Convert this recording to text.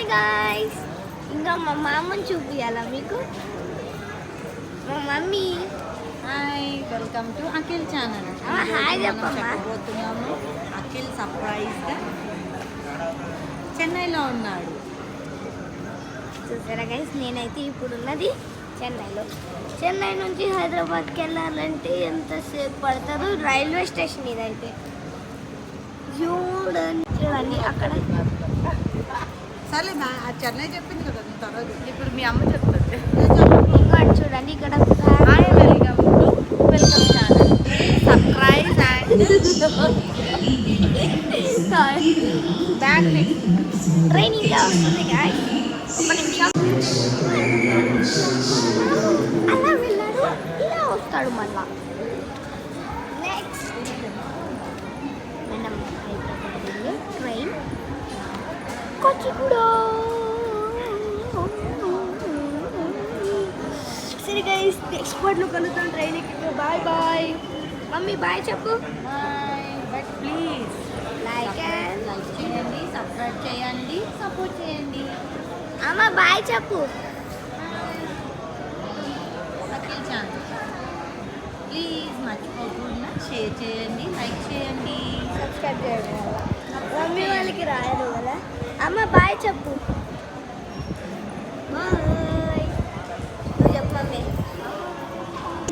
Hi guys, ఇంకా మా మామని చూపియాలా మీకు? మా mummy. Hi, welcome to Akhil channel. Hi చెప్పమ్మా. చెప్పబోతున్నాము, అఖిల్ సర్ప్రైజ్గా చెన్నైలో ఉన్నాడు. చూసారా గైస్, నేనైతే ఇప్పుడు ఉన్నది చెన్నైలో. చెన్నై నుంచి హైదరాబాద్కి వెళ్ళాలంటే ఎంతసేపు పడుతుందో రైల్వే స్టేషన్ ఇదైతే. చూడండి అక్కడ. సరే చెన్నై చెప్పింది కదా తర్వాత. ఇప్పుడు మీ అమ్మ చెప్తుంది. ఇక్కడ చూడండి, ఇక్కడ hi, welcome to welcome channel surprise and back train ఇంకా వస్తుంది గాయ్స్. ఒక నిమిషం. అలా వెళ్ళాడు, ఇలా వస్తాడు మళ్ళా. నెక్స్ట్ మనం హైదరాబాద్ వెళ్ళే ట్రైన్ కొచ్చిగూడ. సరే గైస్, నెక్స్ట్ పార్ట్లో కలుద్దాం ట్రైన్ ఎక్కి. Bye bye. మమ్మీ బాయ్ చెప్పు. Bye. But please like like చేయండి, సబ్స్క్రైబ్ చేయండి, సపోర్ట్ చేయండి. అమ్మ బాయ్ చెప్పు. అఖిల్ ఛానల్ ప్లీజ్ మర్చిపోకుండా షేర్ చేయండి, లైక్ చేయండి, సబ్స్క్రైబ్ చేయండి. మమ్మీ వాళ్ళకి రాయదు కదా. అమ్మ బాయ్ చెప్పు.